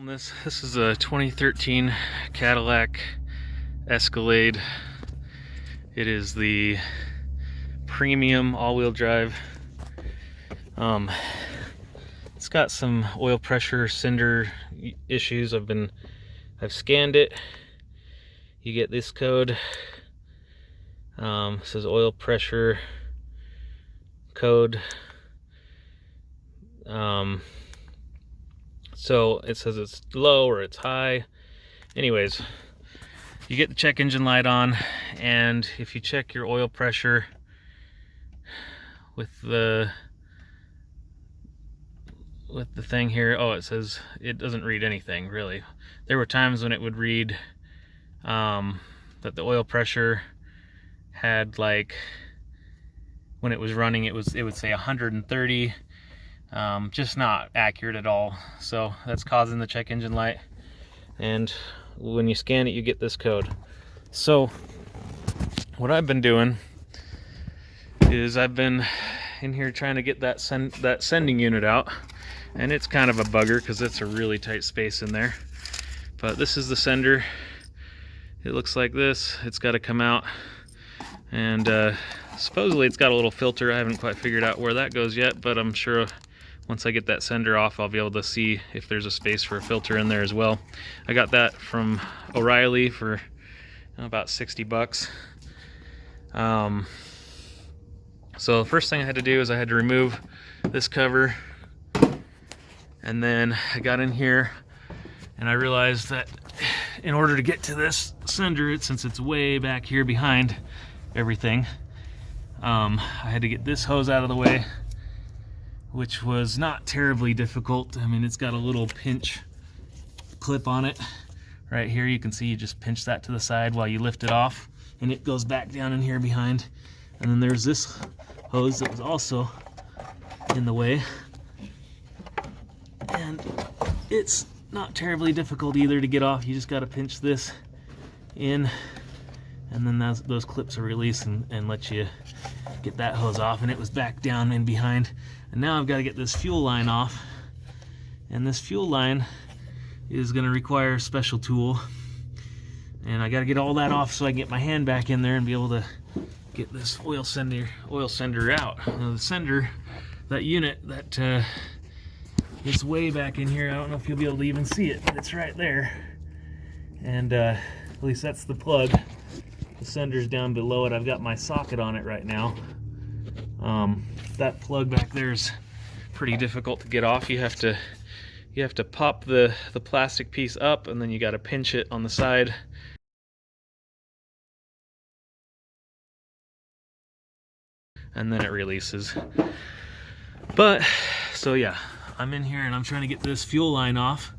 This is a 2013 Cadillac Escalade. It is the premium all-wheel drive. It's got some oil pressure cinder issues. I've scanned it. You get this code. It says oil pressure code. So it says it's low or it's high. Anyways, you get the check engine light on, and if you check your oil pressure with the thing here, oh, it says it doesn't read anything really. There were times when it would read that the oil pressure had, like, when it was running, it would say 130. Just not accurate at all. So that's causing the check engine light, and when you scan it you get this code. So what I've been doing is I've been in here trying to get that sending unit out, and it's kind of a bugger because it's a really tight space in there. But this is the sender. It looks like this. It's got to come out, and supposedly it's got a little filter. I haven't quite figured out where that goes yet, but I'm sure once I get that sender off, I'll be able to see if there's a space for a filter in there as well. I got that from O'Reilly for about 60 bucks. So the first thing I had to do is I had to remove this cover, and then I got in here and I realized that in order to get to this sender, since it's way back here behind everything, I had to get this hose out of the way, which was not terribly difficult. I mean, it's got a little pinch clip on it right here. You can see you just pinch that to the side while you lift it off, and it goes back down in here behind. And then there's this hose that was also in the way, and it's not terribly difficult either to get off. You just got to pinch this in, and then those clips are released and let you get that hose off. And it was back down in behind. And now I've got to get this fuel line off, and this fuel line is going to require a special tool, and I got to get all that off so I can get my hand back in there and be able to get this oil sender out. Now the sender, that unit that is way back in here, I don't know if you'll be able to even see it, but it's right there, and at least that's the plug. The sender's down below it. I've got my socket on it right now. That plug back there is pretty difficult to get off. You have to pop the plastic piece up, and then you got to pinch it on the side. And then it releases. But so yeah, I'm in here and I'm trying to get this fuel line off.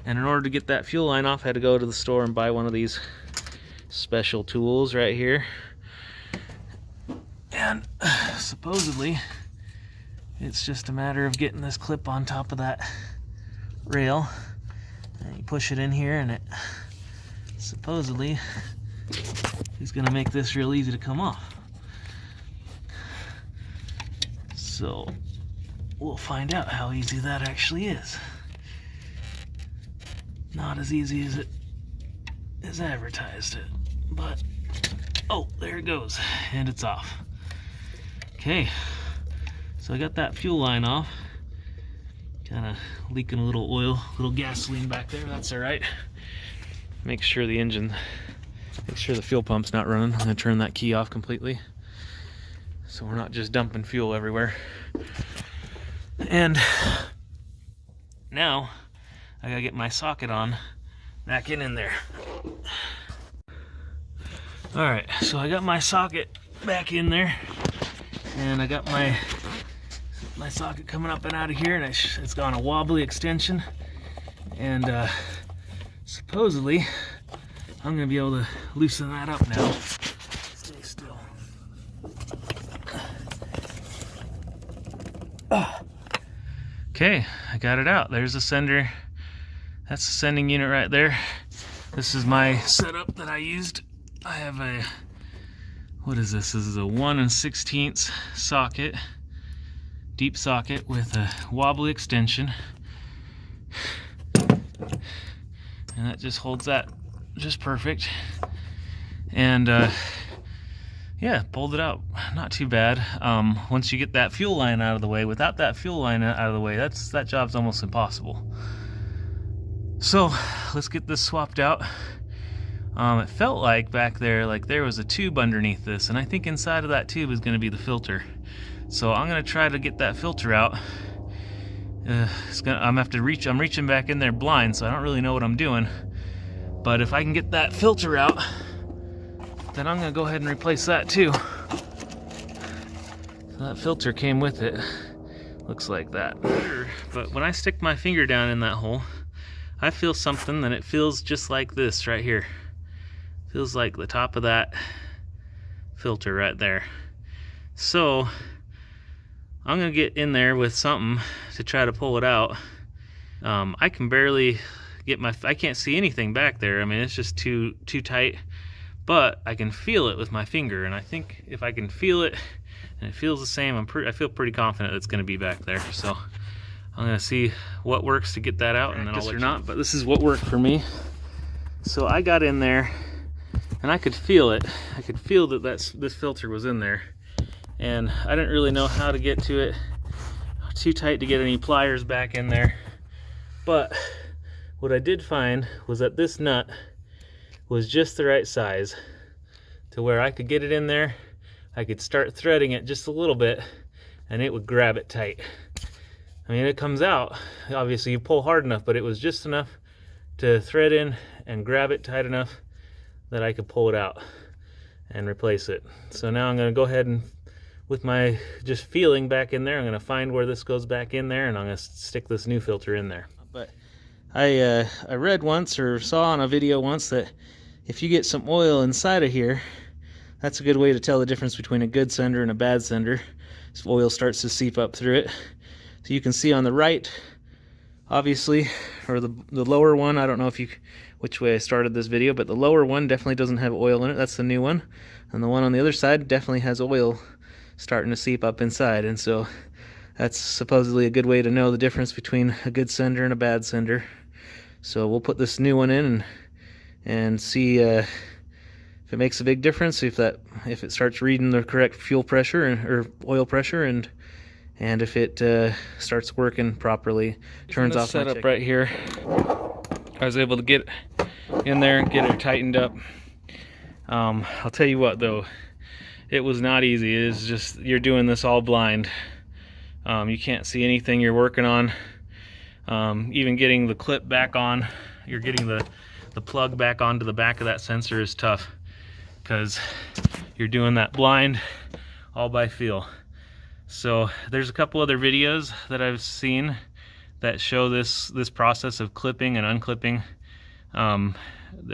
And in order to get that fuel line off, I had to go to the store and buy one of these special tools right here. And supposedly it's just a matter of getting this clip on top of that rail, and you push it in here, and it supposedly is going to make this real easy to come off. So we'll find out how easy that actually is. Not as easy as it is advertised it, but oh, there it goes, and it's off. Okay, so I got that fuel line off. Kind of leaking a little oil, a little gasoline back there. That's all right. Make sure the fuel pump's not running. I'm gonna turn that key off completely, so we're not just dumping fuel everywhere. And now I gotta get my socket on back in there. All right, so I got my socket back in there, and I got my socket coming up and out of here, and it's got a wobbly extension, and supposedly I'm gonna be able to loosen that up now. Stay still. Okay, I got it out. There's the sender. That's the sending unit right there. This is my setup that I used. I have a, what is this? This is a 1 16" socket, deep socket with a wobbly extension. and that just holds that just perfect. And yeah, pulled it out, not too bad. Once you get that fuel line out of the way, without that fuel line out of the way, that job's almost impossible. So let's get this swapped out. It felt like back there, like there was a tube underneath this, and I think inside of that tube is going to be the filter. So I'm going to try to get that filter out. I'm reaching back in there blind, so I don't really know what I'm doing. But if I can get that filter out, then I'm going to go ahead and replace that too. So that filter came with it. Looks like that. But when I stick my finger down in that hole, I feel something, and it feels just like this right here. Feels like the top of that filter right there. So I'm gonna get in there with something to try to pull it out. I can barely get I can't see anything back there. I mean, it's just too tight, but I can feel it with my finger, and I think if I can feel it and it feels the same, I feel pretty confident it's gonna be back there. So I'm gonna see what works to get that out, and then I'll let you know. But this is what worked for me. So I got in there, and I could feel it. I could feel that this filter was in there, and I didn't really know how to get to it. Too tight to get any pliers back in there. But what I did find was that this nut was just the right size to where I could get it in there. I could start threading it just a little bit, and it would grab it tight. I mean, it comes out. Obviously, you pull hard enough, but it was just enough to thread in and grab it tight enough that I could pull it out and replace it. So now I'm going to go ahead and, with my just feeling back in there, I'm going to find where this goes back in there, and I'm going to stick this new filter in there. But I read once, or saw on a video once, that if you get some oil inside of here, that's a good way to tell the difference between a good sender and a bad sender. So oil starts to seep up through it. So you can see on the right, obviously, or the lower one, I don't know which way I started this video, but the lower one definitely doesn't have oil in it. That's the new one. And the one on the other side definitely has oil starting to seep up inside. And so that's supposedly a good way to know the difference between a good sender and a bad sender. So we'll put this new one in and see if it makes a big difference, if it starts reading the correct fuel pressure or oil pressure, and if it starts working properly. Turns off my setup right here. I was able to get in there and get it tightened up. I'll tell you what though, it was not easy. It's just, you're doing this all blind. You can't see anything you're working on. Even getting the clip back on, you're getting the plug back onto the back of that sensor is tough, because you're doing that blind, all by feel. So there's a couple other videos that I've seen that show this process of clipping and unclipping. I'll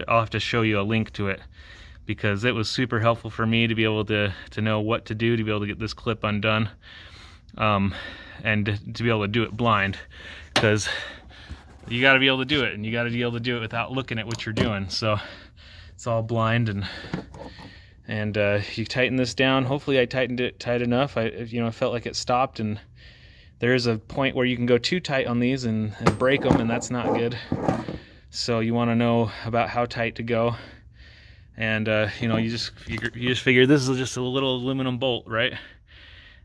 have to show you a link to it, because it was super helpful for me to be able to know what to do to be able to get this clip undone, and to be able to do it blind, because you got to be able to do it, and you got to be able to do it without looking at what you're doing. So it's all blind, and you tighten this down. Hopefully I tightened it tight enough. I felt like it stopped, and there is a point where you can go too tight on these and break them, and that's not good. So you want to know about how tight to go, and you just figure this is just a little aluminum bolt, right?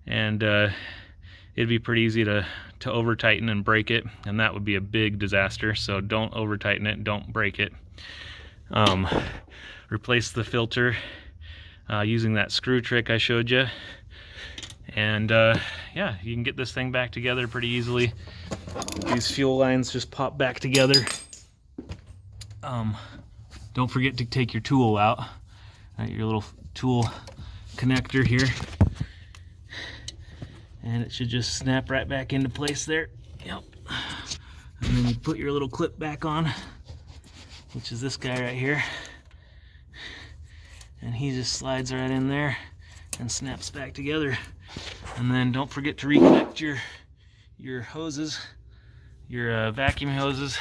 And it'd be pretty easy to over tighten and break it, and that would be a big disaster. So don't over tighten it, don't break it. Replace the filter using that screw trick I showed you, and yeah, you can get this thing back together pretty easily. These fuel lines just pop back together. Don't forget to take your tool out, your little tool connector here, and it should just snap right back into place there. Yep. And then you put your little clip back on, which is this guy right here, and he just slides right in there and snaps back together. And then don't forget to reconnect your hoses, your vacuum hoses.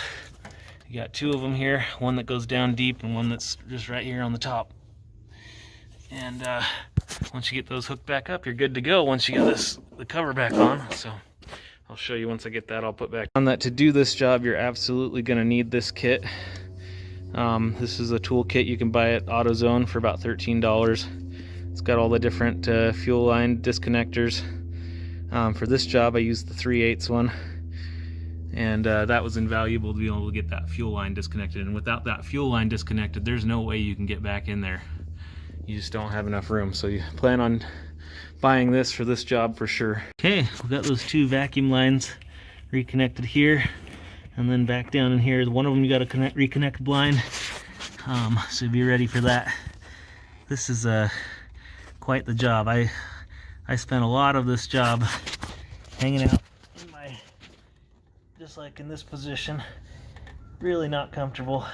You got two of them here, one that goes down deep and one that's just right here on the top. And once you get those hooked back up, you're good to go once you get the cover back on. So I'll show you once I get that all put back on. That to do this job, you're absolutely going to need this kit. This is a tool kit you can buy at AutoZone for about $13. It's got all the different fuel line disconnectors. For this job I used the 3/8 one, and that was invaluable to be able to get that fuel line disconnected, and without that fuel line disconnected there's no way you can get back in there. You just don't have enough room, so you plan on buying this for this job for sure. Okay, we've got those two vacuum lines reconnected here, and then back down in here, one of them you got to reconnect blind, so be ready for that. This is quite the job. I spent a lot of this job hanging out in my, just like in this position, really not comfortable,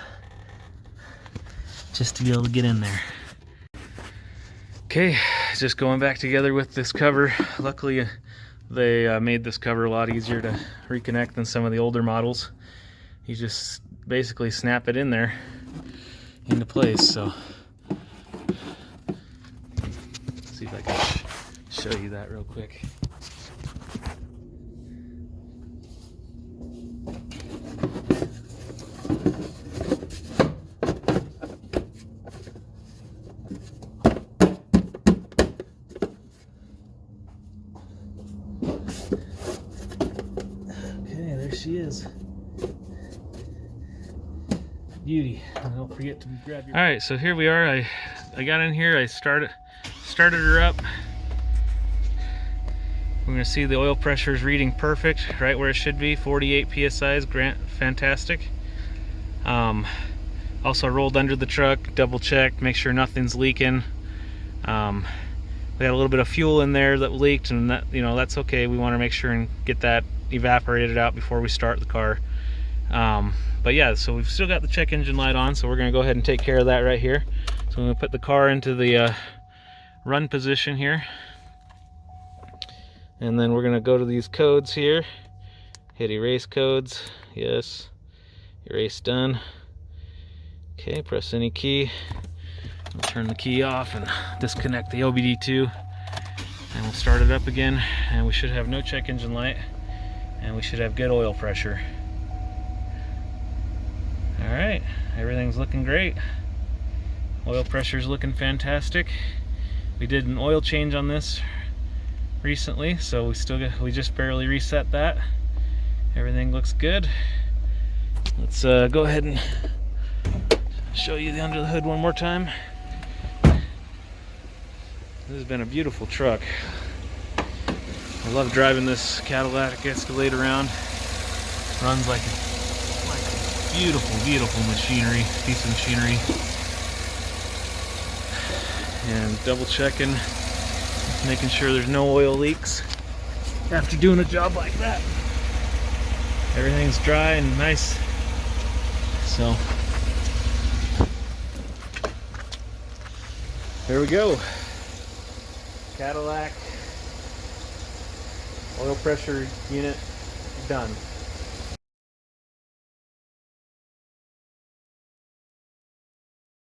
just to be able to get in there. Okay, just going back together with this cover. Luckily they made this cover a lot easier to reconnect than some of the older models. You just basically snap it in there into place. So let's see if I can show you that real quick. Okay, there she is. Beauty. And don't forget to grab your... Alright, so here we are. I got in here, I started her up. We're going to see the oil pressure is reading perfect, right where it should be. 48 psi is fantastic. Also rolled under the truck, double checked, make sure nothing's leaking. We got a little bit of fuel in there that leaked, and that, you know, that's okay. We want to make sure and get that evaporated out before we start the car. But yeah, so we've still got the check engine light on, so we're going to go ahead and take care of that right here. So I'm going to put the car into the run position here, and then we're going to go to these codes here, hit erase codes, yes, erase done. Okay, press any key. We'll turn the key off and disconnect the OBD2, and we'll start it up again, and we should have no check engine light, and we should have good oil pressure. Alright, everything's looking great. Oil pressure's looking fantastic. We did an oil change on this recently, so we just barely reset that. Everything looks good. Let's go ahead and show you the under the hood one more time. This has been a beautiful truck. I love driving this Cadillac Escalade around. Runs like a beautiful, beautiful machinery, piece of machinery. And double checking, making sure there's no oil leaks after doing a job like that. Everything's dry and nice. So there we go. Cadillac oil pressure unit done.